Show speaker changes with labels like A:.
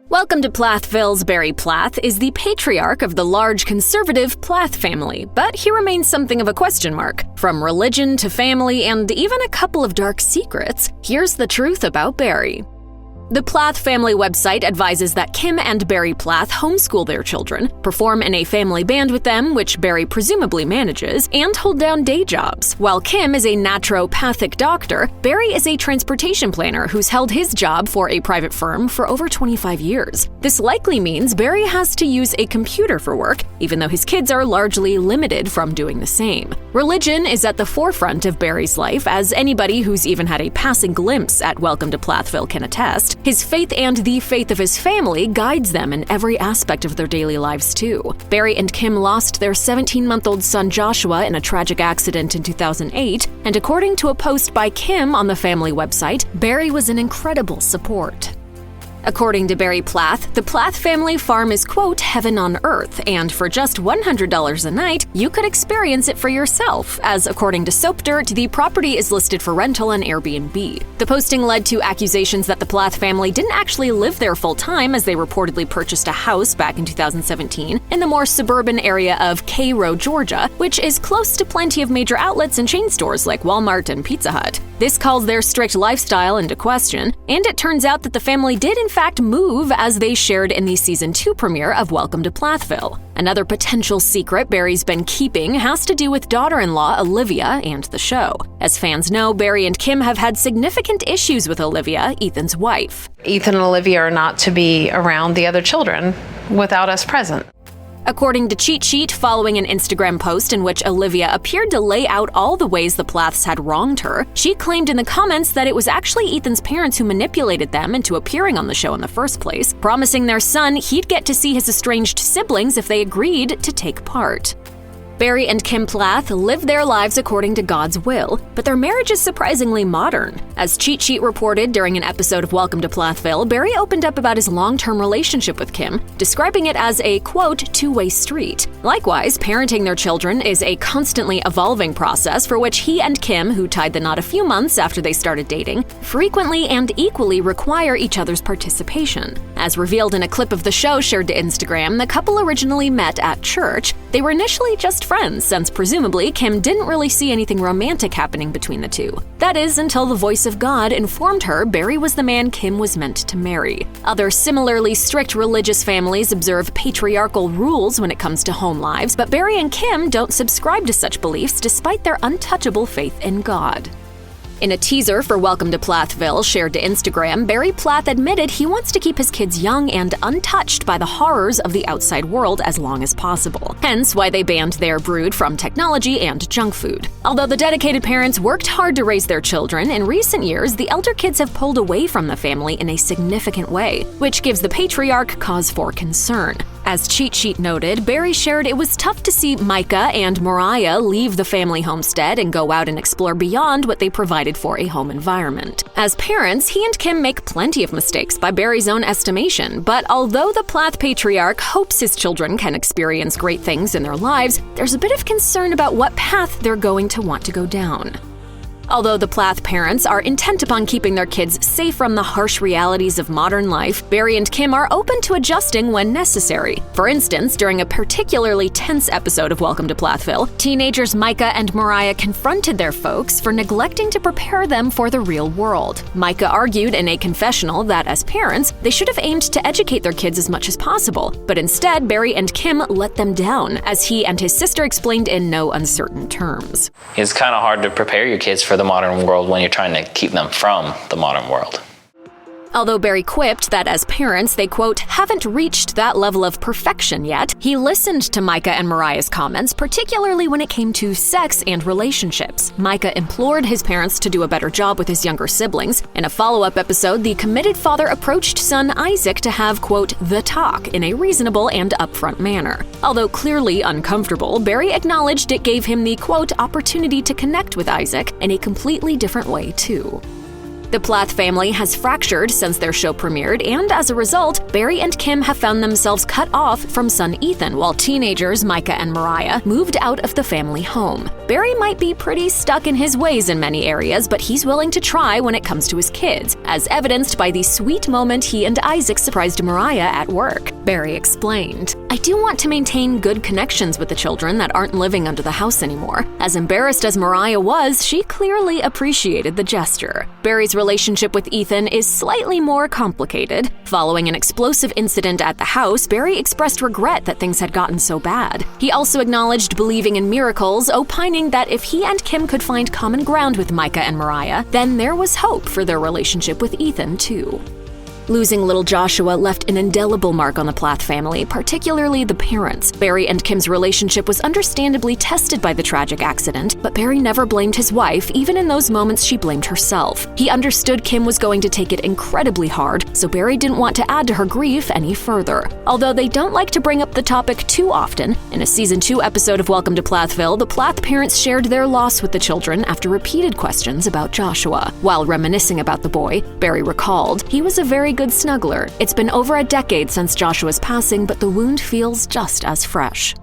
A: Welcome to Plathville's Barry Plath is the patriarch of the large conservative Plath family, but he remains something of a question mark. From religion to family and even a couple of dark secrets, here's the truth about Barry. The Plath family website advises that Kim and Barry Plath homeschool their children, perform in a family band with them, which Barry presumably manages, and hold down day jobs. While Kim is a naturopathic doctor, Barry is a transportation planner who's held his job for a private firm for over 25 years. This likely means Barry has to use a computer for work, even though his kids are largely limited from doing the same. Religion is at the forefront of Barry's life, as anybody who's even had a passing glimpse at Welcome to Plathville can attest. His faith and the faith of his family guides them in every aspect of their daily lives, too. Barry and Kim lost their 17-month-old son Joshua in a tragic accident in 2008, and according to a post by Kim on the family website, Barry was an incredible support. According to Barry Plath, the Plath family farm is, quote, heaven on earth, and for just $100 a night, you could experience it for yourself, as according to Soap Dirt, the property is listed for rental on Airbnb. The posting led to accusations that the Plath family didn't actually live there full-time, as they reportedly purchased a house back in 2017 in the more suburban area of Cairo, Georgia, which is close to plenty of major outlets and chain stores like Walmart and Pizza Hut. This calls their strict lifestyle into question, and it turns out that the family did in fact move, as they shared in the Season 2 premiere of Welcome to Plathville. Another potential secret Barry's been keeping has to do with daughter-in-law Olivia and the show. As fans know, Barry and Kim have had significant issues with Olivia, Ethan's wife.
B: Ethan and Olivia are not to be around the other children without us present.
A: According to Cheat Sheet, following an Instagram post in which Olivia appeared to lay out all the ways the Plaths had wronged her, she claimed in the comments that it was actually Ethan's parents who manipulated them into appearing on the show in the first place, promising their son he'd get to see his estranged siblings if they agreed to take part. Barry and Kim Plath live their lives according to God's will, but their marriage is surprisingly modern. As Cheat Sheet reported during an episode of Welcome to Plathville, Barry opened up about his long-term relationship with Kim, describing it as a, quote, two-way street. Likewise, parenting their children is a constantly evolving process for which he and Kim, who tied the knot a few months after they started dating, frequently and equally require each other's participation. As revealed in a clip of the show shared to Instagram, the couple originally met at church. They were initially just friends, since presumably Kim didn't really see anything romantic happening between the two. That is, until the voice of God informed her Barry was the man Kim was meant to marry. Other similarly strict religious families observe patriarchal rules when it comes to home lives, but Barry and Kim don't subscribe to such beliefs despite their untouchable faith in God. In a teaser for Welcome to Plathville shared to Instagram, Barry Plath admitted he wants to keep his kids young and untouched by the horrors of the outside world as long as possible. Hence why they banned their brood from technology and junk food. Although the dedicated parents worked hard to raise their children, in recent years the elder kids have pulled away from the family in a significant way, which gives the patriarch cause for concern. As Cheat Sheet noted, Barry shared it was tough to see Micah and Mariah leave the family homestead and go out and explore beyond what they provided for a home environment. As parents, he and Kim make plenty of mistakes by Barry's own estimation, but although the Plath patriarch hopes his children can experience great things in their lives, there's a bit of concern about what path they're going to want to go down. Although the Plath parents are intent upon keeping their kids safe from the harsh realities of modern life, Barry and Kim are open to adjusting when necessary. For instance, during a particularly tense episode of Welcome to Plathville, teenagers Micah and Mariah confronted their folks for neglecting to prepare them for the real world. Micah argued in a confessional that as parents, they should have aimed to educate their kids as much as possible, but instead Barry and Kim let them down, as he and his sister explained in no uncertain terms.
C: It's kind of hard to prepare your kids for the modern world when you're trying to keep them from the modern world.
A: Although Barry quipped that as parents they, quote, haven't reached that level of perfection yet, he listened to Micah and Mariah's comments, particularly when it came to sex and relationships. Micah implored his parents to do a better job with his younger siblings. In a follow-up episode, the committed father approached son Isaac to have, quote, the talk in a reasonable and upfront manner. Although clearly uncomfortable, Barry acknowledged it gave him the, quote, opportunity to connect with Isaac in a completely different way, too. The Plath family has fractured since their show premiered, and as a result, Barry and Kim have found themselves cut off from son Ethan, while teenagers Micah and Mariah moved out of the family home. Barry might be pretty stuck in his ways in many areas, but he's willing to try when it comes to his kids, as evidenced by the sweet moment he and Isaac surprised Mariah at work. Barry explained, "I do want to maintain good connections with the children that aren't living under the house anymore." As embarrassed as Mariah was, she clearly appreciated the gesture. Barry's relationship with Ethan is slightly more complicated. Following an explosive incident at the house, Barry expressed regret that things had gotten so bad. He also acknowledged believing in miracles, opining that if he and Kim could find common ground with Micah and Mariah, then there was hope for their relationship with Ethan, too. Losing little Joshua left an indelible mark on the Plath family, particularly the parents. Barry and Kim's relationship was understandably tested by the tragic accident, but Barry never blamed his wife, even in those moments she blamed herself. He understood Kim was going to take it incredibly hard, so Barry didn't want to add to her grief any further. Although they don't like to bring up the topic too often, in a Season 2 episode of Welcome to Plathville, the Plath parents shared their loss with the children after repeated questions about Joshua. While reminiscing about the boy, Barry recalled, "He was a very good snuggler. It's been over a decade since Joshua's passing, but the wound feels just as fresh."